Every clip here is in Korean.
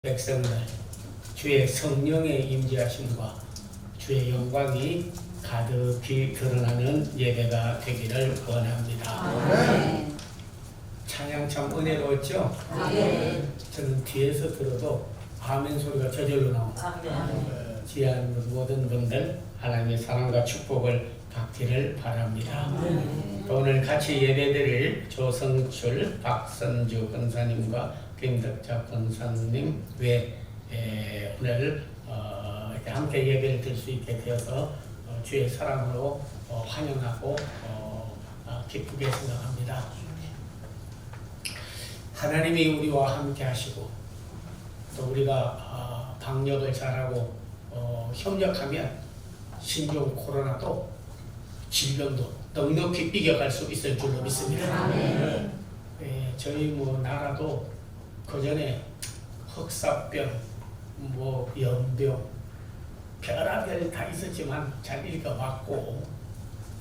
백성들 주의 성령의 임재하심과 주의 영광이 가득히 드러나는 예배가 되기를 원합니다. 네. 찬양 참 은혜로웠죠? 네. 저는 뒤에서 들어도 아멘 소리가 저절로 나옵니다. 지혜하는 모든 분들 하나님의 사랑과 축복을 받기를 바랍니다. 또 오늘 같이 예배드릴 조성출, 박선주 권사님과 김덕자 권사님 외 오늘 이렇게 함께 예배를 드릴 수 있게 되어서 주의 사랑으로 환영하고 기쁘게 생각합니다. 하나님이 우리와 함께 하시고 또 우리가 방역을 잘하고 협력하면 신종 코로나도 질병도 넉넉히 이겨갈 수 있을 줄로 믿습니다. 저희 나라도 그 전에 흑사병, 연병, 별의별 다 있었지만 잘 읽어봤고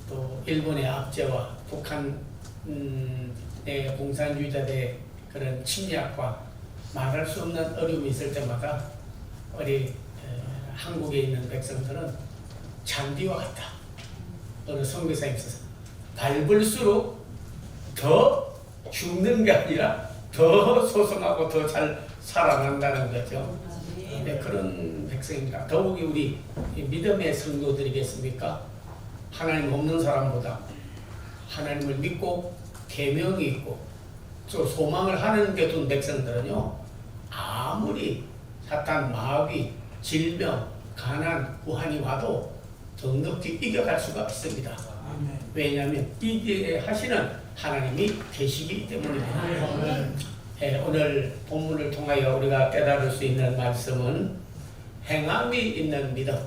또 일본의 압제와 북한의 공산주의자들의 그런 침략과 말할 수 없는 어려움이 있을 때마다 우리 한국에 있는 백성들은 잔디와 같다. 어느 선교사님 있어서 밟을수록 더 죽는 게 아니라 더 소성하고 더 잘 살아난다는 거죠. 네, 그런 백성입니다. 더욱이 우리 믿음의 성도들이겠습니까? 하나님 없는 사람보다 하나님을 믿고 계명이 있고 또 소망을 하는 게 둔 백성들은요, 아무리 사탄, 마귀, 질병, 가난, 우한이 와도 넉넉히 이겨갈 수가 있습니다. 왜냐하면 이기게 하시는 하나님이 계시기 때문입니다. 오늘 본문을 통하여 우리가 깨달을 수 있는 말씀은 행함이 있는 믿음,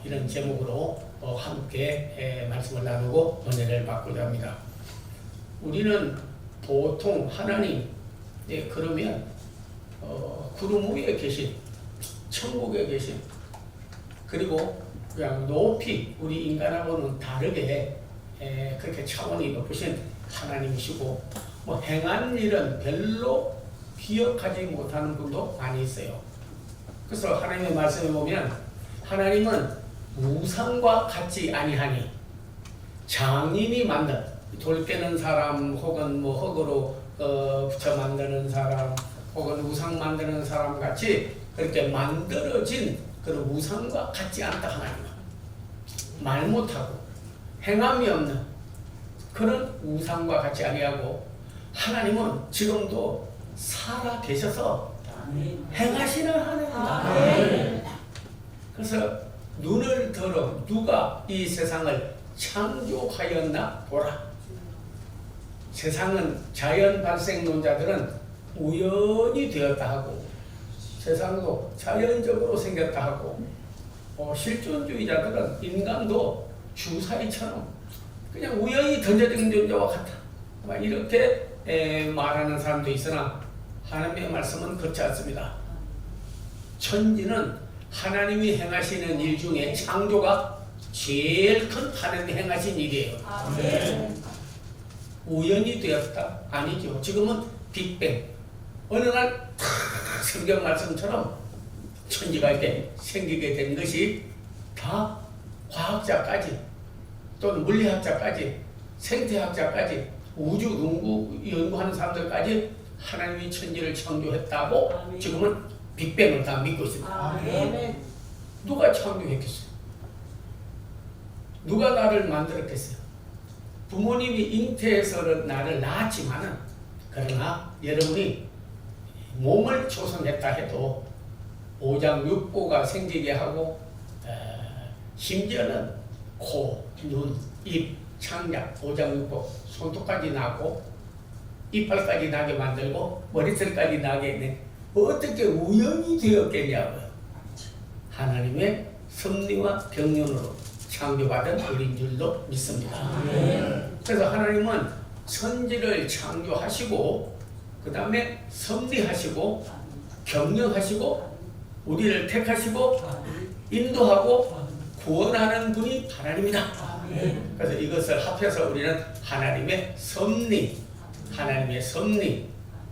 이런 제목으로 함께 말씀을 나누고 은혜를 받고자 합니다. 우리는 보통 하나님, 그러면 구름 위에 계신, 천국에 계신, 그리고 그냥 높이 우리 인간하고는 다르게 그렇게 차원이 높으신 하나님이시고 행한 일은 별로 기억하지 못하는 분도 많이 있어요. 그래서 하나님의 말씀에 보면 하나님은 우상과 같지 아니하니 장인이 만든 돌 깨는 사람 혹은 흙으로 붙여 만드는 사람 혹은 우상 만드는 사람 같이 그렇게 만들어진 그런 우상과 같지 않다. 하나님은 말 못하고 행함이 없는 그런 우상과 같이 아니하고 하나님은 지금도 살아 계셔서 행하시는 하나님이다. 그래서 눈을 들어 누가 이 세상을 창조하였나 보라. 세상은 자연 발생론자들은 우연히 되었다 하고 세상도 자연적으로 생겼다 하고 실존주의자들은 인간도 주사위처럼 그냥 우연히 던져진 존재와 같다. 이렇게 말하는 사람도 있으나 하나님의 말씀은 그렇지 않습니다. 천지는 하나님이 행하시는 일 중에 창조가 제일 큰 하나님이 행하신 일이에요. 우연히 되었다? 아니죠. 지금은 빅뱅. 어느 날 성경 말씀처럼 천지가 이렇게 생기게 된 것이 다 과학자까지 또는 물리학자까지 생태학자까지 우주 연구하는 사람들까지 하나님이 천지를 창조했다고 지금은 빅뱅을 다 믿고 있습니다. 누가 창조했겠어요? 누가 나를 만들었겠어요? 부모님이 잉태해서 나를 낳았지만은 그러나 여러분이 몸을 조성했다 해도 오장육부가 생기게 하고 심지어는 코, 눈, 입, 창작, 오장육부, 손톱까지 나고 이빨까지 나게 만들고 머리털까지 나게 내 어떻게 우연히 되었겠냐고요. 하나님의 섭리와 경륜으로 창조받은 우리인 줄로 믿습니다. 그래서 하나님은 천지를 창조하시고 그 다음에 섭리하시고 경영하시고 우리를 택하시고 인도하고 구원하는 분이 하나님이다. 그래서 이것을 합해서 우리는 하나님의 섭리,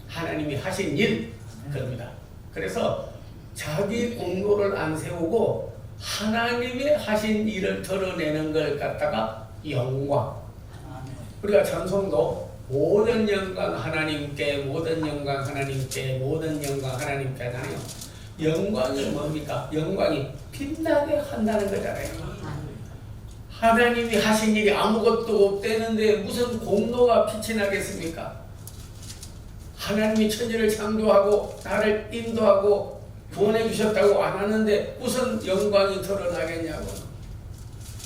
하나님이 하신 일, 그럽니다. 그래서 자기 공로를 안 세우고 하나님이 하신 일을 드러내는 걸 갖다가 영광. 우리가 찬송도 모든 영광 하나님께, 모든 영광 하나님께, 모든 영광 하나님께 하잖아요. 영광이 뭡니까? 영광이 빛나게 한다는 거잖아요. 하나님이 하신 일이 아무것도 없대는데 무슨 공로가 빛이 나겠습니까? 하나님이 천지를 창조하고 나를 인도하고 구원해 주셨다고 안 하는데 무슨 영광이 드러나겠냐고.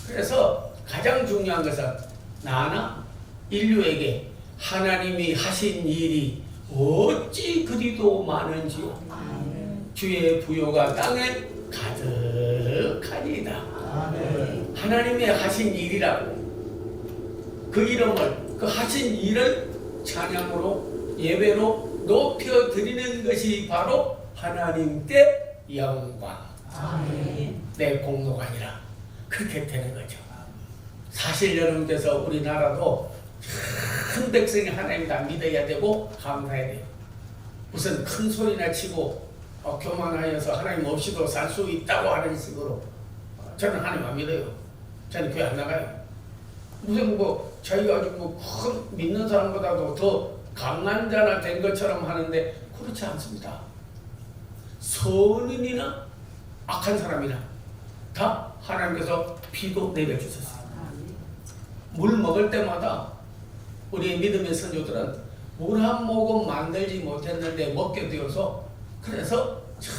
그래서 가장 중요한 것은 나나 인류에게 하나님이 하신 일이 어찌 그리도 많은지요. 주의 부요가 땅에 가득하니이다. 하나님이 하신 일이라고. 그 이름을, 그 하신 일을 찬양으로 예배로 높여드리는 것이 바로 하나님께 영광. 내 공로가 아니라 그렇게 되는 거죠. 사실 여러분께서 우리나라도 큰 백성이 하나님 다 믿어야 되고 감사해야 돼요. 무슨 큰 소리나 치고 교만하여서 하나님 없이도 살 수 있다고 하는 식으로 저는 하나님 안 믿어요. 저는 교회 안 나가요. 무슨 뭐 자기가 뭐 큰 믿는 사람보다도 더 강한 자나 된 것처럼 하는데 그렇지 않습니다. 선인이나 악한 사람이나 다 하나님께서 피도 내려주셨어요. 물 먹을 때마다 우리 믿음의 선조들은 물 한 모금 만들지 못했는데 먹게 되어서 그래서 참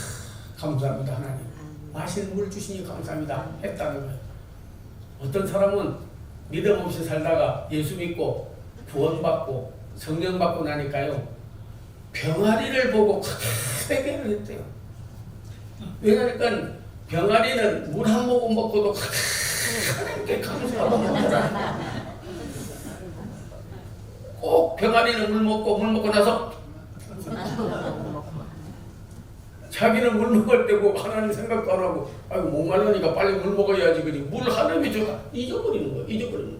감사합니다 하나님. 맛있는 물 주시니 감사합니다 했다는 거예요. 어떤 사람은 믿음 없이 살다가 예수 믿고 구원받고 성령 받고 나니까요 병아리를 보고 회개를 했대요. 왜냐니까 병아리는 물 한 모금 먹고도 하나님께 감사하고 먹더라. 꼭 병아리는 물 먹고 나서 자기는 물 먹을 때고 하나님 생각도 안 하고 아이고 목말라니까 빨리 물 먹어야지 그러니 물 하나님이 줘 잊어버리는 거예요.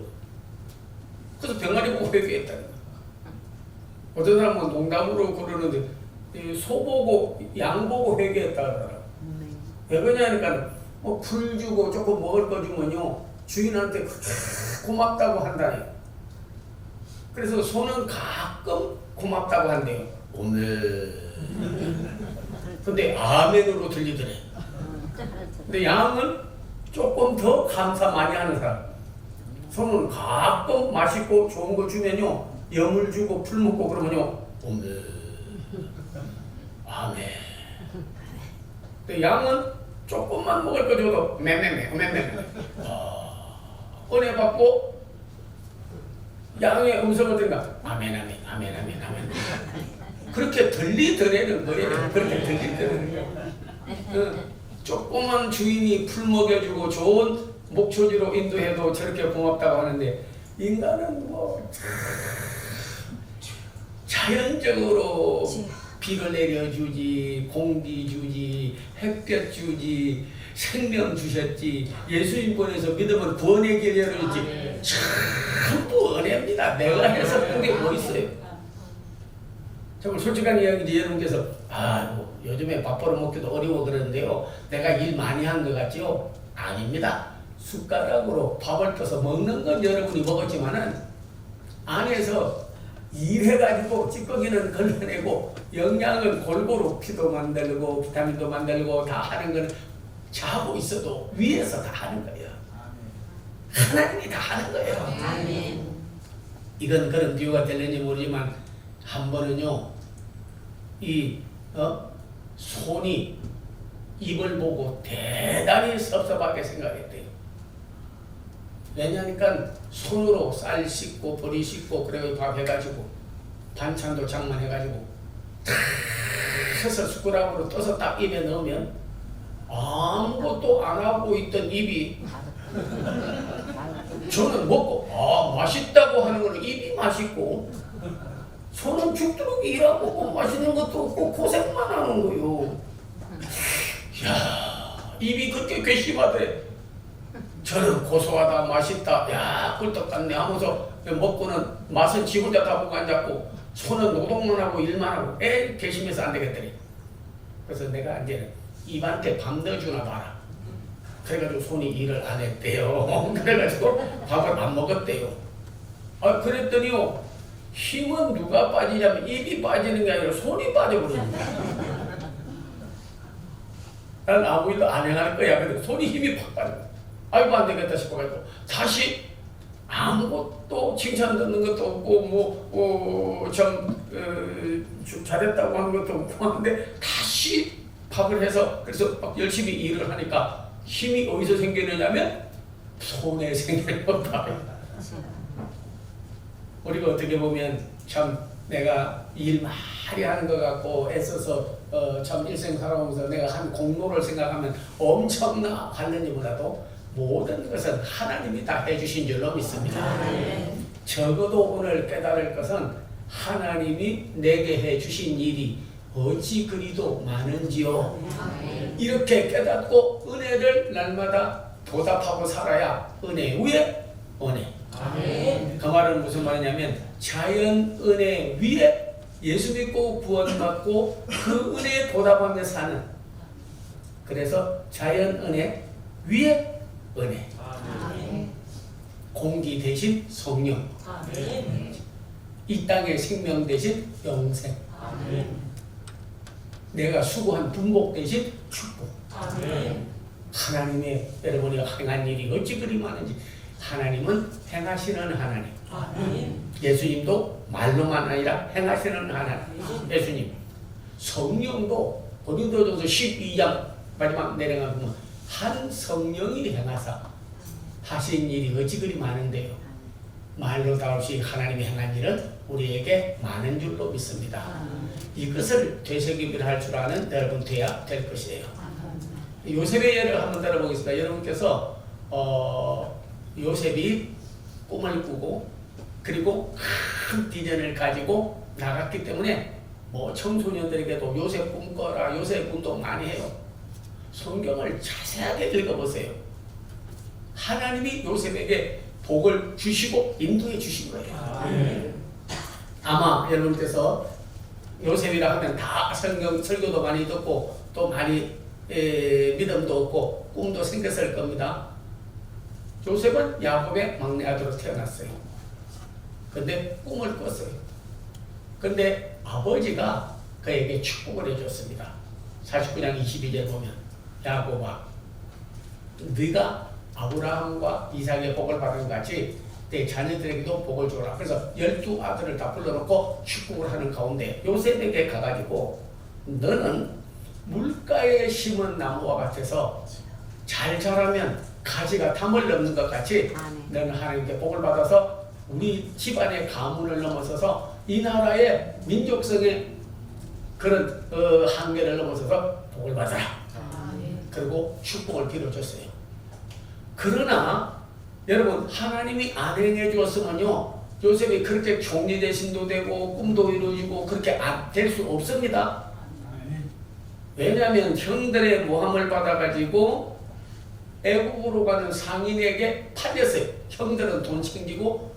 그래서 병아리 보고 회개했다는 거예요. 어떤 사람은 농담으로 그러는데 소 보고 양 보고 회개했다 그러더라고요. 왜 그러냐니까 뭐 풀 주고 조금 먹을 거 주면요 주인한테 고맙다고 한다네요. 그래서 소는 가끔 고맙다고 한대요. 오메. 근데 아멘으로 들리더래. 근데 양은 조금 더 감사 많이 하는 사람. 소는 가끔 맛있고 좋은 거 주면요 염을 주고 풀 먹고 그러면요 오메. 아멘. 근데 양은 조금만 먹을 거 줘도 매매매 은혜 받고 양의 음성을 들으니까 아멘 그렇게 들리더라는 거예요. 그렇게 들리더라는 거예요. 조그만 주인이 풀 먹여주고 좋은 목초지로 인도해도 저렇게 고맙다고 하는데 인간은 뭐 자연적으로 비를 내려주지, 공기 주지, 햇볕 주지, 생명 주셨지, 예수님 보내서 믿음을 구원의 길 열어주지. 전부 은혜입니다. 내가 해서 그게 뭐 있어요? 정말 솔직한 이야기지. 여러분께서 뭐 요즘에 밥 벌어먹기도 어려워 그러는데요 내가 일 많이 한 것 같지요? 아닙니다. 숟가락으로 밥을 떠서 먹는 건 여러분이 먹었지만은 안에서 일해가지고 찌꺼기는 걸러내고 영양은 골고루 피도 만들고 비타민도 만들고 다 하는 건 자고 있어도 위에서 다 하는 거예요. 하나님이 다 하는 거예요. 아멘. 이건 그런 비유가 될는지 모르지만 한 번은요 이 손이 입을 보고 대단히 섭섭하게 생각했대요. 왜냐니까 손으로 쌀 씻고 보리 씻고 그리고 밥 해가지고 반찬도 장만해가지고 탁 해서 숟가락으로 떠서 딱 입에 넣으면 아무것도 안 하고 있던 입이 저는 먹고 맛있다고 하는 거는 입이 맛있고 손은 죽도록 일하고 맛있는 것도 없고 고생만 하는 거요. 이야 입이 그렇게 괘씸하대. 저는 고소하다 맛있다 야 꿀떡 같네 하면서 먹고는 맛은 지 혼자 다 보고 앉았고 손은 노동만 하고 일만 하고 괘씸해서 안 되겠더니 그래서 내가 이제 입한테 밥 넣어주나 봐라. 그래가지고 손이 일을 안 했대요. 그래가지고 밥을 안 먹었대요. 그랬더니요, 힘은 누가 빠지냐면 입이 빠지는 게 아니라 손이 빠져버리는 거야. 나는 아무 일도 안 행할 거야. 근데 손이 힘이 팍 빠져. 아이고 안 되겠다 싶어가지고 다시 아무것도 칭찬 듣는 것도 없고 잘했다고 하는 것도 없고 하는데 다시 밥을 해서 그래서 막 열심히 일을 하니까 힘이 어디서 생기느냐면 손에 생겼다. 우리가 어떻게 보면 참 내가 일 많이 하는 것 같고 애써서 참 일생 살아오면서 내가 한 공로를 생각하면 엄청나겠는지 몰라도 모든 것은 하나님이 다 해주신 줄로 믿습니다. 적어도 오늘 깨달을 것은 하나님이 내게 해주신 일이 어찌 그리도 많은지요. 이렇게 깨닫고 은혜를 날마다 보답하고 살아야 은혜 위에 은혜. 그 말은 무슨 말이냐면 자연 은혜 위에 예수 믿고 구원받고 그 은혜에 보답하며 사는, 그래서 자연 은혜 위에 은혜. 공기 대신 성령. 이 땅의 생명 대신 영생. 내가 수고한 분복 대신 축복. 하나님의 여러분이 행한 일이 어찌 그리 많은지. 하나님은 행하시는 하나님. 예수님도 말로만 아니라 행하시는 하나님. 예수님. 성령도 고린도전서 12장 마지막 내려가 보면 한 성령이 행하사 하신 일이 어찌 그리 많은데요. 말로 다 없이 하나님이 행한 일은 우리에게 많은 줄로 믿습니다. 이것을 되새김을 할 줄 아는 여러분 되어야 될 것이에요. 요셉의 예를 한번 들어보겠습니다. 여러분께서 요셉이 꿈을 꾸고 그리고 큰 비전을 가지고 나갔기 때문에 뭐 청소년들에게도 요셉 꿈 꿔라, 요셉 꿈도 많이 해요. 성경을 자세하게 읽어보세요. 하나님이 요셉에게 복을 주시고 인도해 주신 거예요. 아마 여러분께서 요셉이라 하면 다 성경 설교도 많이 듣고 또 많이 믿음도 없고 꿈도 생겼을 겁니다. 요셉은 야곱의 막내 아들로 태어났어요. 근데 꿈을 꿨어요. 근데 아버지가 그에게 축복을 해줬습니다. 49장 22절 보면 야곱아, 네가 아브라함과 이삭의 복을 받은 같이 내 자녀들에게도 복을 주라. 그래서 12아들을 다 불러놓고 축복을 하는 가운데 요셉에게 가가지고 너는 물가에 심은 나무와 같아서 잘 자라면 가지가 담을 넘는 것 같이 너는 하나님께 복을 받아서 우리 집안의 가문을 넘어서서 이 나라의 민족성의 그런 한계를 넘어서서 복을 받아라. 그리고 축복을 빌어줬어요. 그러나 여러분 하나님이 안 행해 주었으면요 요셉이 그렇게 총리 대신도 되고 꿈도 이루어지고 그렇게 안 될 수 없습니다. 왜냐하면 형들의 모함을 받아가지고 애국으로 가는 상인에게 팔렸어요. 형들은 돈 챙기고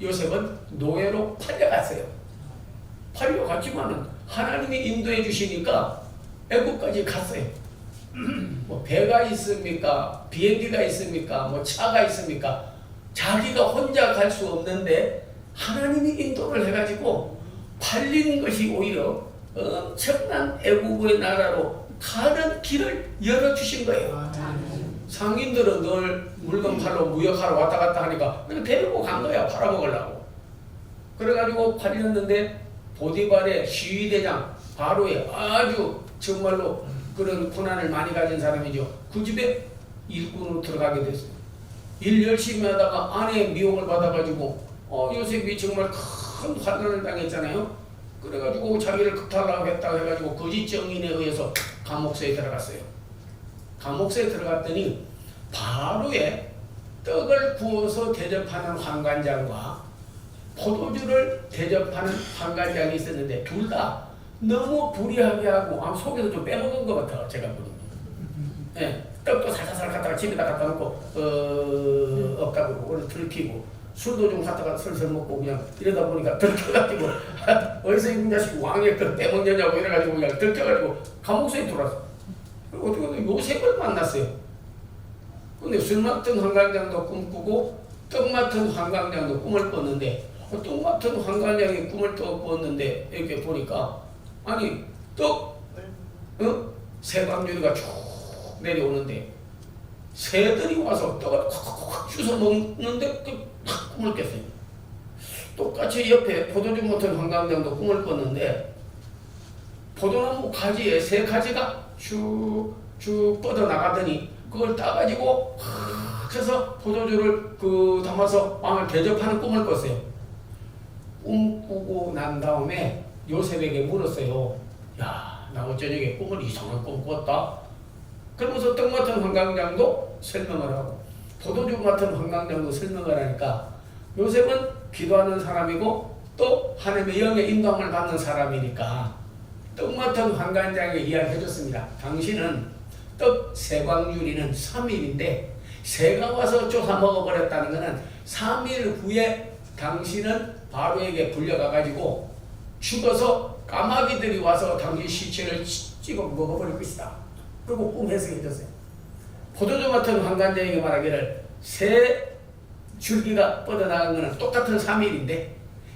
요셉은 노예로 팔려갔어요. 팔려갔지만은 하나님이 인도해 주시니까 애국까지 갔어요. 뭐 배가 있습니까? 비행기가 있습니까? 뭐 차가 있습니까? 자기가 혼자 갈 수 없는데 하나님이 인도를 해가지고 팔린 것이 오히려 엄청난 애국의 나라로 가는 길을 열어주신 거예요. 상인들은 늘 물건 팔러 무역하러 왔다 갔다 하니까 데리고 간 거야. 팔아먹으려고. 그래가지고 팔렸는데 보디발의 시위대장 바로의 아주 정말로 그런 고난을 많이 가진 사람이죠. 그 집에 일꾼으로 들어가게 됐어요. 일 열심히 하다가 아내의 미움을 받아가지고 요셉이 정말 큰 환난을 당했잖아요. 그래가지고 자기를 극탈하려고 했다고 해가지고 거짓 증인에 의해서 감옥소에 들어갔어요. 감옥소에 들어갔더니 바로의 떡을 구워서 대접하는 환관장과 포도주를 대접하는 환관장이 있었는데 둘 다 너무 불의하게 하고 속에서 좀 빼먹은 것 같아요. 제가 보는 네, 떡도 살살살 갖다가 집에다 갖다 놓고 없다고 오늘 들키고 술도 좀 갖다가 슬슬 먹고 그냥 이러다 보니까 들켜가지고 어디서 이 자식 왕의 걸 빼먹냐고 이래가지고 그냥 들켜가지고 감옥소에 들어왔어. 어떻게 요셉을 만났어요. 근데 술 맡은 환관장도 꿈꾸고 떡 맡은 환관장도 꿈을 꿨는데 떡 맡은 환관장이 꿈을 꿨는데 이렇게 보니까 아니 떡 세광유리가 쭉 내려오는데 새들이 와서 떡을 콱콱콱 주워 먹는데 꿈을 깼어요. 똑같이 옆에 포도주 같은 환관장도 꿈을 꿨는데 포도나무 가지에 새 가지가 쭉 뻗어나가더니 그걸 따가지고 해서 포도주를 담아서 왕을 대접하는 꿈을 꿨어요. 꿈꾸고 난 다음에 요셉에게 물었어요. 야, 나 어쩌냐게 꿈을 이상한 꿈 꿨다. 그러면서 떡 맡은 환관장도 설명을 하고 포도주 맡은 환관장도 설명을 하니까 요셉은 기도하는 사람이고 또 하나님의 영의 인도함을 받는 사람이니까 떡 맡은 환관장에게 이야기해 줬습니다. 당신은 떡 세광유리는 3일인데 새가 와서 쫓아 먹어버렸다는 것은 3일 후에 당신은 바로에게 불려가가지고 죽어서 까마귀들이 와서 당신 시체를 찍어 먹어버릴 것이다. 그리고 꿈 해석해 줬어요. 포도주 맡은 환관장에게 말하기를 새 줄기가 뻗어나간 것은 똑같은 3일인데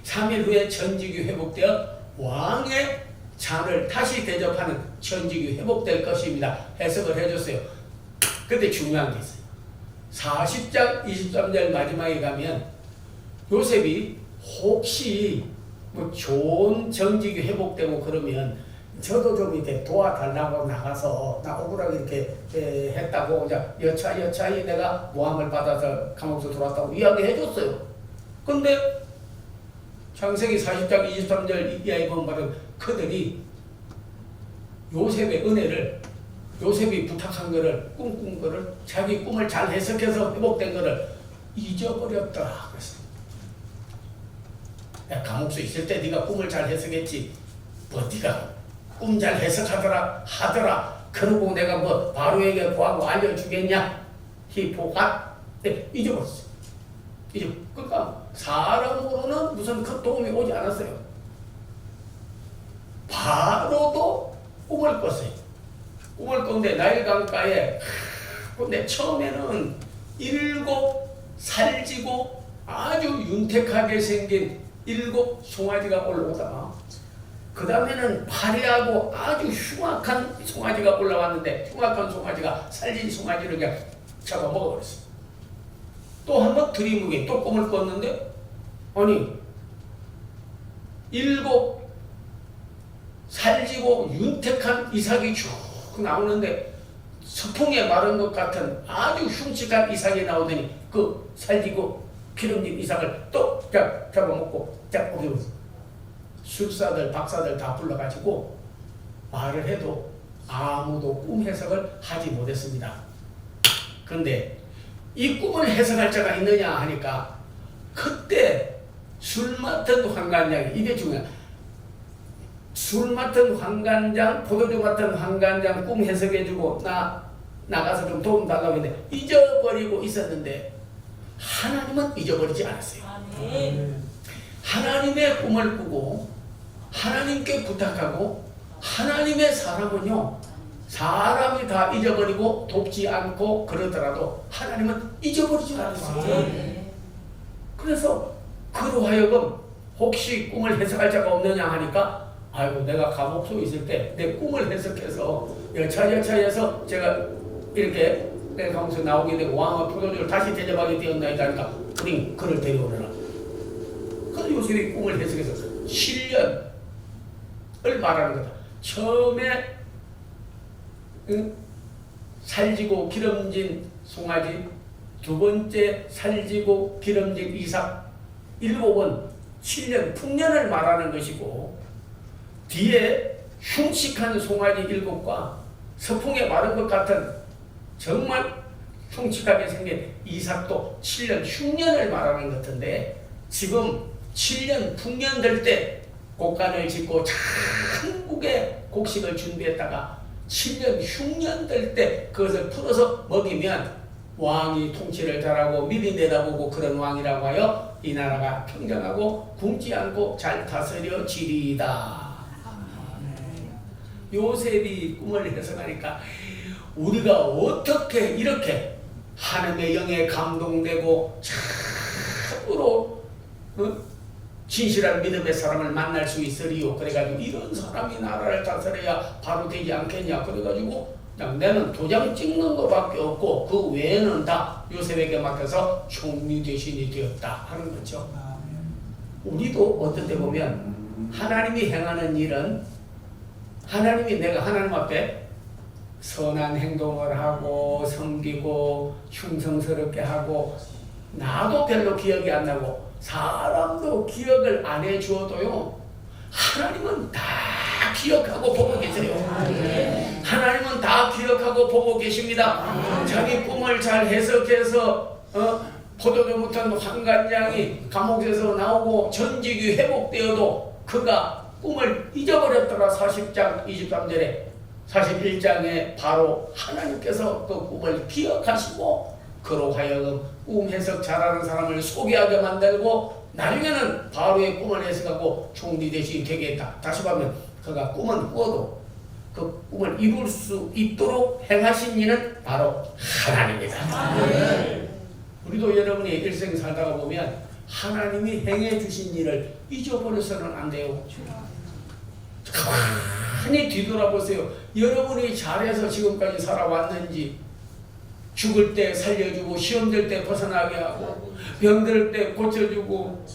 3일 후에 천지기 회복되어 왕의 잔을 다시 대접하는 천지기 회복될 것입니다. 해석을 해줬어요. 근데 중요한 게 있어요. 40장 23절 마지막에 가면 요셉이 혹시 뭐 좋은 정직이 회복되고 그러면 저도 좀 이렇게 도와달라고 나가서 나 억울하게 이렇게 했다고 여차여차히 내가 모함을 받아서 감옥에서 들어왔다고 이야기해줬어요. 근데 창세기 40장 23절 이하에 보면 그들이 요셉의 은혜를 요셉이 부탁한 거를 꿈꾼 거를 자기 꿈을 잘 해석해서 회복된 거를 잊어버렸더라 그랬어. 야, 감옥소에 있을 때 네가 꿈을 잘 해석했지 뭐 네가 꿈 잘 해석하더라 하더라 그러고 내가 뭐 바로에게 구하고 알려주겠냐 히포갓 잊어버렸어. 그러니까 사람으로는 무슨 큰 도움이 오지 않았어요. 바로도 꿈을 꿨어요. 꿈을 꿨는데 나일 강가에 근데 처음에는 7 살지고 아주 윤택하게 생긴 7 송아지가 올라오다가 그 다음에는 파리하고 아주 흉악한 송아지가 올라왔는데 흉악한 송아지가 살진 송아지를 그냥 잡아먹어버렸어요. 또 한 번 들이무게 또 꿈을 꿨는데 아니 7 살지고 윤택한 이삭이 쭉 나오는데 서풍에 마른 것 같은 아주 흉측한 이삭이 나오더니 그 살지고 기름진 이삭을 또 잡아먹고 술사들 박사들 다 불러가지고 말을 해도 아무도 꿈 해석을 하지 못했습니다. 그런데 이 꿈을 해석할 자가 있느냐 하니까 그때 술 맡은 환관장이 이게 중요해요. 술 맡은 환관장, 포도주 맡은 환관장 꿈 해석해주고 나가서 좀 도움 달라고 했는데 잊어버리고 있었는데 하나님은 잊어버리지 않았어요. 하나님의 꿈을 꾸고 하나님께 부탁하고 하나님의 사람은요 사람이 다 잊어버리고 돕지 않고 그러더라도 하나님은 잊어버리지 않았어요. 그래서 그로 하여금 혹시 꿈을 해석할 자가 없느냐 하니까 아이고 내가 감옥소에 있을 때 내 꿈을 해석해서 여차여차해서 제가 이렇게 내 감옥소에 나오게 되고 왕의 포도주를 다시 대접하게 되었나이다 하니까 그러니 그를 데려오느라 그래서 요셉이 꿈을 해석해서 7년을 말하는 거다. 처음에 살지고 기름진 송아지, 두 번째 살지고 기름진 이삭, 7은 7년 풍년을 말하는 것이고 뒤에 흉측한 송아지 7과 서풍에 마른 것 같은 정말 흉측하게 생긴 이삭도 7년 흉년을 말하는 것 같은데 지금 7년 풍년 될 때 곡간을 짓고 천국의 곡식을 준비했다가 7년 흉년 될 때 그것을 풀어서 먹이면 왕이 통치를 잘하고 미리 내다보고 그런 왕이라고 하여 이 나라가 평정하고 굶지 않고 잘 다스려지리이다. 요셉이 꿈을 해석하니까 우리가 어떻게 이렇게 하나님의 영에 감동되고 참으로 진실한 믿음의 사람을 만날 수 있으리요. 그래가지고 이런 사람이 나라를 다스려야 바로 되지 않겠냐. 그래가지고 그냥 내는 도장 찍는 것밖에 없고 그 외에는 다 요셉에게 맡겨서 총리 대신이 되었다 하는 거죠. 우리도 어떤 때 보면 하나님이 행하는 일은 하나님이 내가 하나님 앞에 선한 행동을 하고 섬기고 충성스럽게 하고 나도 별로 기억이 안 나고 사람도 기억을 안 해주어도요 하나님은 다 기억하고 보고 계세요. 하나님은 다 기억하고 보고 계십니다. 자기 꿈을 잘 해석해서 포도주 못한 환관장이 감옥에서 나오고 전직이 회복되어도 그가 꿈을 잊어버렸더라. 40장 23절에 41장에 바로 하나님께서 그 꿈을 기억하시고 그로 하여금 꿈 해석 잘하는 사람을 소개하게 만들고 나중에는 바로의 꿈을 해석하고 총리 대신이 되게 했다. 다시 보면 그가 꿈은 꾸어도 그 꿈을 이룰 수 있도록 행하신 이는 바로 하나님이다. 우리도 여러분이 일생 살다가 보면 하나님이 행해 주신 일을 잊어버려서는 안 돼요. 가만히 뒤돌아보세요. 여러분이 잘해서 지금까지 살아왔는지, 죽을 때 살려주고 시험될 때 벗어나게 하고 병들 때 고쳐주고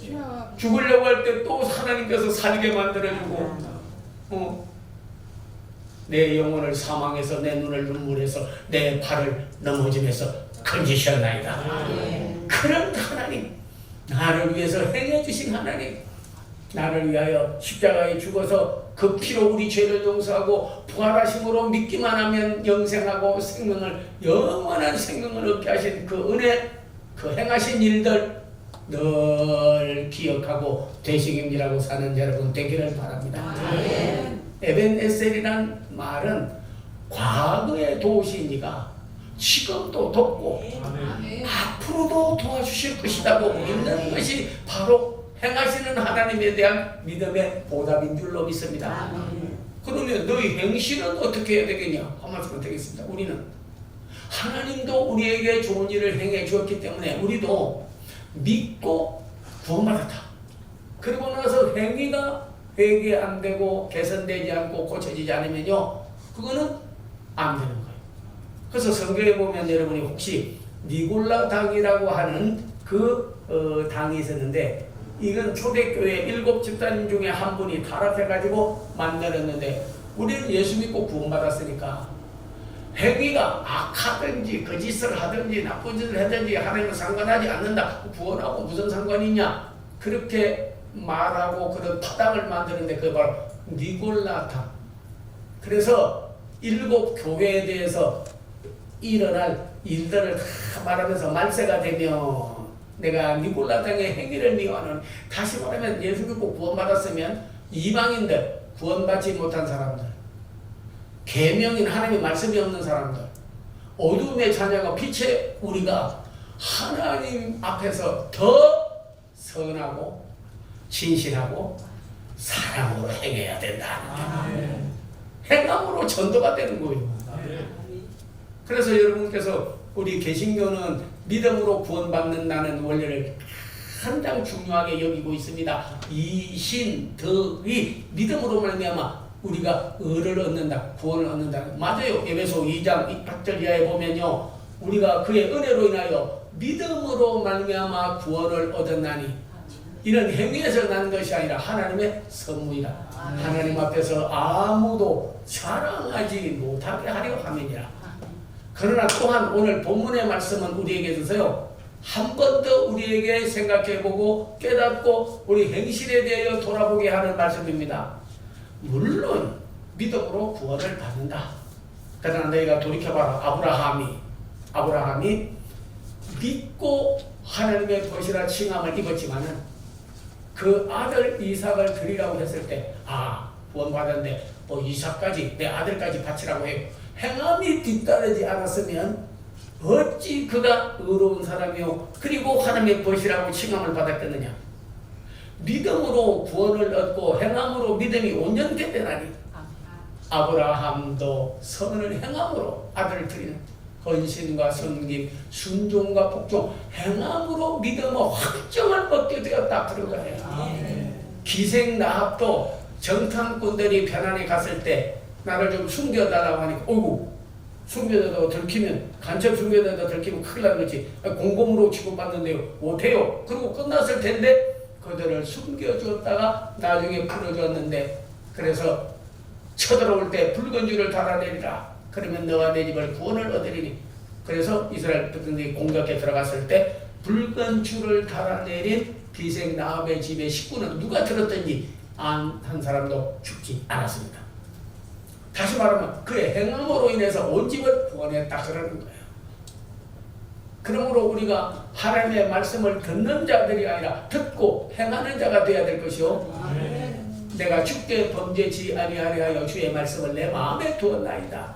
죽으려고 할 때 또 하나님께서 살게 만들어주고 내 영혼을 사망해서 내 눈을 눈물해서 내 발을 넘어짐에서 건지셨나이다. 그런 하나님, 나를 위해서 행해 주신 하나님, 나를 위하여 십자가에 죽어서 그 피로 우리 죄를 용서하고 부활하심으로 믿기만 하면 영생하고 생명을, 영원한 생명을 얻게 하신 그 은혜, 그 행하신 일들 늘 기억하고 되새김질하고 사는 여러분 되기를 바랍니다. 에벤에셀이란 말은 과거에 도우신 이가 지금도 돕고 앞으로도 도와주실 것이라고 믿는 것이 바로 행하시는 하나님에 대한 믿음의 보답인 줄로 믿습니다. 그러면 너희 행실은 어떻게 해야 되겠냐? 한 말씀 되겠습니다. 우리는 하나님도 우리에게 좋은 일을 행해 주었기 때문에 우리도 믿고 구원받았다. 그리고 나서 행위가 회개 안 되고 개선되지 않고 고쳐지지 않으면요, 그거는 안 되는 거예요. 그래서 성경에 보면 여러분이 혹시 니골라 당이라고 하는 그 당이 있었는데, 이건 초대교회 7집단 중에 한 분이 타락해가지고 만들었는데, 우리는 예수 믿고 구원받았으니까 행위가 악하든지 거짓을 하든지 나쁜 짓을 하든지 하나님은 상관하지 않는다. 구원하고 무슨 상관이 있냐? 그렇게 말하고 그런 타당을 만드는데 그게 바로 니골라당. 그래서 7 교회에 대해서 일어날 일들을 다 말하면서 말세가 되면 내가 니골라당의 행위를 미워하는, 다시 말하면 예수 믿고 구원받았으면 이방인들, 구원받지 못한 사람들, 계명인 하나님의 말씀이 없는 사람들, 어둠의 자녀가 빛의 우리가 하나님 앞에서 더 선하고 진실하고 사랑으로 행해야 된다. 행함으로 전도가 되는 거예요. 그래서 여러분께서 우리 개신교는 믿음으로 구원받는다는 원리를 가장 중요하게 여기고 있습니다. 이신덕이 믿음으로 말미암아 우리가 의를 얻는다, 구원을 얻는다. 맞아요. 에베소 2장 8절 이하에 보면요, 우리가 그의 은혜로 인하여 믿음으로 말미암아 구원을 얻었나니 이는 행위에서 난 것이 아니라 하나님의 선물이라. 하나님 앞에서 아무도 자랑하지 못하게 하려 함이니라. 그러나 또한 오늘 본문의 말씀은 우리에게 있어서요, 한 번 더 우리에게 생각해보고 깨닫고 우리 행실에 대하여 돌아보게 하는 말씀입니다. 물론 믿음으로 구원을 받는다. 그러나 너희가 돌이켜봐라. 아브라함이 믿고 하나님의 것이라 칭함을 입었지만은 그 아들 이삭을 드리라고 했을 때, 구원받았는데 이삭까지 내 아들까지 바치라고 해요. 행함이 뒤따르지 않았으면 어찌 그가 의로운 사람이요 그리고 하나님의 벗이라고 칭함을 받았겠느냐. 믿음으로 구원을 얻고 행함으로 믿음이 온전케 되나니 아브라함도 선을 행함으로 아들을 드리는 헌신과 섬김, 순종과 복종, 행함으로 믿음의 확정을 얻게 되었다 그런 거예요. 기생 나합도 정탐꾼들이 편안히 갔을 때 나를 좀 숨겨달라고 하니까 어이구 숨겨다가 들키면 간첩 숨겨다가 들키면 큰일 나는 거지. 공범으로 취급받는데요 못해요. 그리고 끝났을 텐데 그들을 숨겨주었다가 나중에 풀어주었는데 그래서 쳐들어올 때 붉은 줄을 달아내리라. 그러면 너와 내 집을 구원을 얻으리니. 그래서 이스라엘 백성들이 공격에 들어갔을 때 붉은 줄을 달아내린 기생 나합의 집의 식구는 누가 들었든지 한 사람도 죽지 않았습니다. 다시 말하면 그의 행함으로 인해서 온 집을 구원했다 그러는 거예요. 그러므로 우리가 하나님의 말씀을 듣는 자들이 아니라 듣고 행하는 자가 되어야 될 것이요. 내가 주께 범죄치 아니하리하여 주의 말씀을 내 마음에 두었나이다.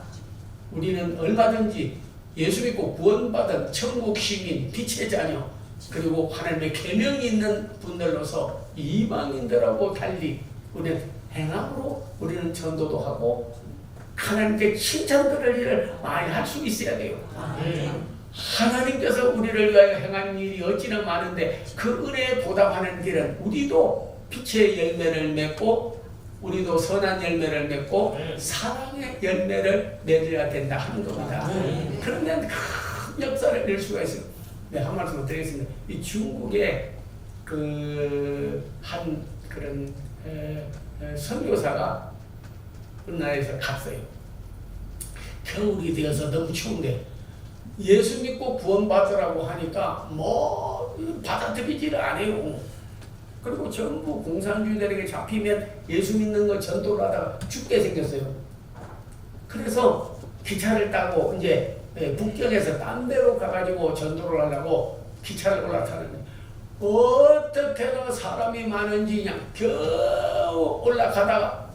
우리는 얼마든지 예수 믿고 구원받은 천국 시민, 빛의 자녀, 그리고 하나님의 계명이 있는 분들로서 이방인들하고 달리 우리는 행함으로 우리는 전도도 하고 하나님께 칭찬 들을 일을 많이 할 수 있어야 돼요. 하나님께서 우리를 위하여 행한 일이 어찌나 많은데 그 은혜에 보답하는 길은 우리도 빛의 열매를 맺고 우리도 선한 열매를 맺고 사랑의 열매를 맺어야 된다 하는 겁니다. 그러면 큰 역사를 낼 수가 있어요. 네, 한 말씀 드리겠습니다. 이 중국의 한 그런 선교사가 우리나라에서 갔어요. 겨울이 되어서 너무 추운데 예수 믿고 구원받으라고 하니까 뭐 받아들이지를 않아요. 그리고 전부 공산주의들에게 잡히면 예수 믿는 거 전도를 하다가 죽게 생겼어요. 그래서 기차를 타고 이제 북경에서 딴 데로 가가지고 전도를 하려고 기차를 올라타는데 어떻게든 사람이 많은지 그냥 겨우 올라가다가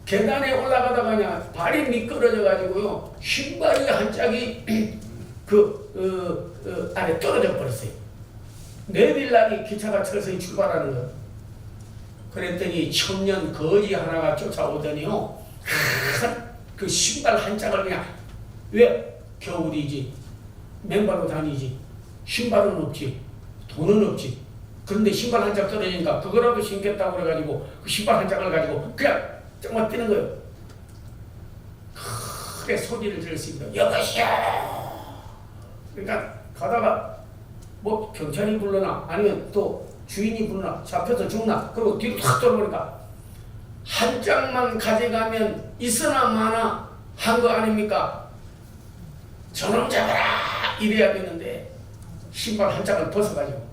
계단에 올라가다가 그냥 발이 미끄러져 가지고요 신발이 한 짝이 안에 떨어져 버렸어요. 내빌라니 기차가 서서히 출발하는 거예요. 그랬더니 청년 거지 하나가 쫓아오더니요 그 신발 한 짝을 그냥 왜 겨울이지 맨발로 다니지 신발은 없지 돈은 없지 그런데 신발 한 짝 떨어지니까 그거라도 신겠다고 그래가지고 그 신발 한 짝을 가지고 그냥 정말 뛰는 거예요. 크게 소리를 질렀습니다. 여보시오. 그러니까 가다가 뭐 경찰이 불러나 아니면 또 주인이 불러나 잡혀서 죽나 그리고 뒤로 탁 돌아보니까 한 짝만 가져가면 있으나 마나 한 거 아닙니까? 저놈 잡아라 이래야 되는데 신발 한 짝을 벗어가지고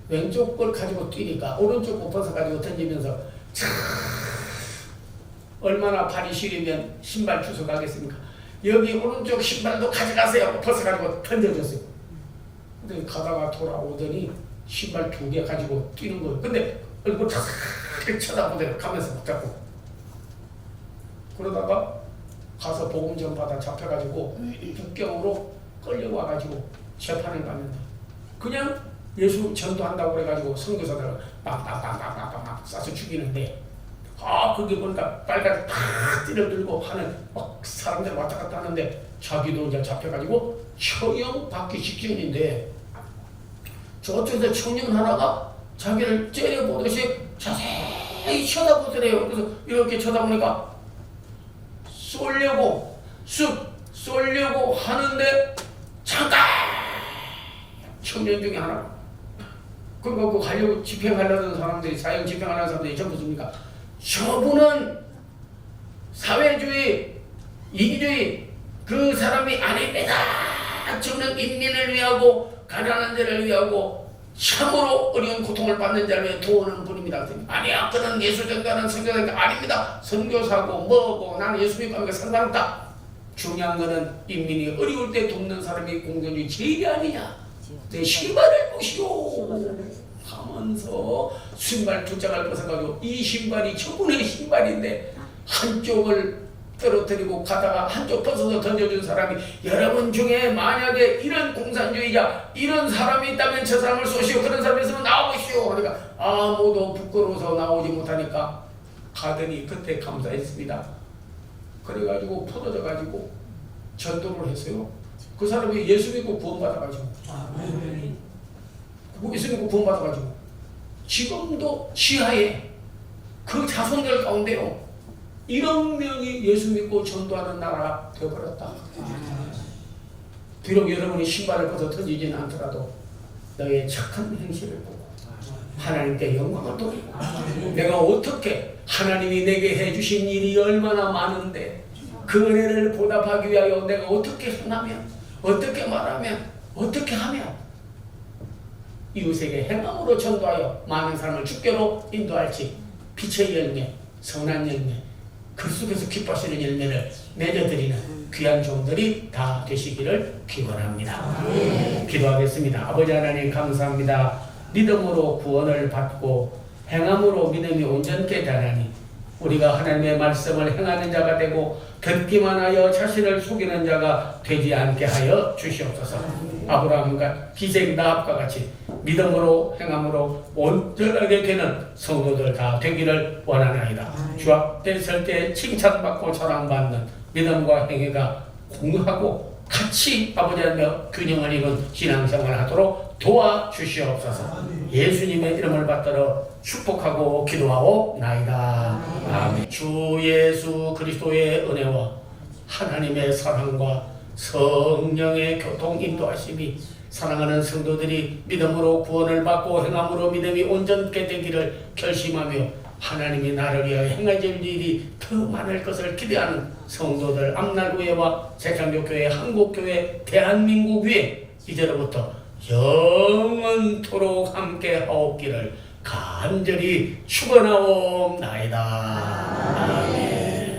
왼쪽 걸 가지고 뛰니까 오른쪽 걸 벗어가지고 던지면서 참 얼마나 발이 시리면 신발 주워 가겠습니까? 여기 오른쪽 신발도 가져가세요. 벗어가지고 던져줬어요. 근데 가다가 돌아오더니 신발 2개 가지고 뛰는 거예요. 근데 얼굴 탁 쳐다보더니 가면서 못 잡고 그러다가 가서 복음 전파다 잡혀가지고 북경으로 끌려와가지고 재판을 받는다. 그냥 예수 전도한다고 그래가지고 선교사들 막 쏴서 죽이는데 그게 보니까 빨간 탁 뛰어들고 하는 막 사람들 왔다 갔다 하는데 자기도 이제 잡혀가지고 처형 받기 직전인데 저쪽에서 청년 하나가 자기를 째려보듯이 자세히 쳐다보더래요. 그래서 이렇게 쳐다보니까 쏘려고 하는데 잠깐 청년 중에 하나 그리고 가려고 집행하려던 사람들이 사형 집행하려는 사람들이 전부 줍니까? 저분은 사회주의, 이기주의 그 사람이 아닙니다. 저는 인민을 위하고 가난한 자를 위하고 참으로 어려운 고통을 받는 자를 위해 도우는 분입니다. 아니야, 그는 예수 전도하는 선교사가 아닙니다. 선교사고 뭐고 나는 예수 믿고 하니까 상관없다. 중요한 거는 인민이 어려울 때 돕는 사람이 공동주의 제일이 아니냐. 내 신발을 보시오 하면서 신발 2짝을 벗어가지고 이 신발이 저분의 신발인데 한쪽을 떨어뜨리고 가다가 한쪽 벗어서 던져준 사람이 여러분 중에 만약에 이런 공산주의자 이런 사람이 있다면 저 사람을 쏘시오. 그런 사람이 있으면 나오시오. 그러니까 아무도 부끄러워서 나오지 못하니까 가더니 그때 감사했습니다. 그래가지고 포도져가지고 전도를 했어요. 그 사람이 예수 믿고 구원받아가지고 예수 믿고 구원받아가지고 지금도 지하에 그 자손들 가운데요 1억 명이 예수 믿고 전도하는 나라가 되어버렸다. 비록 여러분이 신발을 벗어 던지지는 않더라도 너의 착한 행실을 보고 하나님께 영광을 돌리고 내가 어떻게 하나님이 내게 해주신 일이 얼마나 많은데 그 은혜를 보답하기 위하여 내가 어떻게 행하면 어떻게 말하면 어떻게 하면 이웃에게 행함으로 전도하여 많은 사람을 주께로 인도할지 빛의 열매, 선한 열매, 그 속에서 기뻐하시는 열매를 맺어드리는 귀한 종들이 다 되시기를 기원합니다. 기도하겠습니다. 아버지 하나님 감사합니다. 믿음으로 구원을 받고 행함으로 믿음이 온전케 되나니 우리가 하나님의 말씀을 행하는 자가 되고 듣기만 하여 자신을 속이는 자가 되지 않게 하여 주시옵소서. 아브라함과 기생 나합과 같이 믿음으로 행함으로 온전하게 되는 성도들 다 되기를 원하나이다. 주 앞에 설 때 칭찬받고 자랑받는 믿음과 행위가 공유하고 같이 아버지 하나님의 균형을 이룬 신앙생활을 하도록 도와주시옵소서. 예수님의 이름을 받들어 축복하고 기도하옵나이다. 아멘. 주 예수 그리스도의 은혜와 하나님의 사랑과 성령의 교통 인도하심이 사랑하는 성도들이 믿음으로 구원을 받고 행함으로 믿음이 온전케 되기를 결심하며 하나님이 나를 위하여 행하실 일이 더 많을 것을 기대하는 성도들 앞날교회와 새창조교회, 한국교회, 대한민국 위에 이제로부터 영원토록 함께 하옵기를 간절히 축원하옵나이다. 아멘.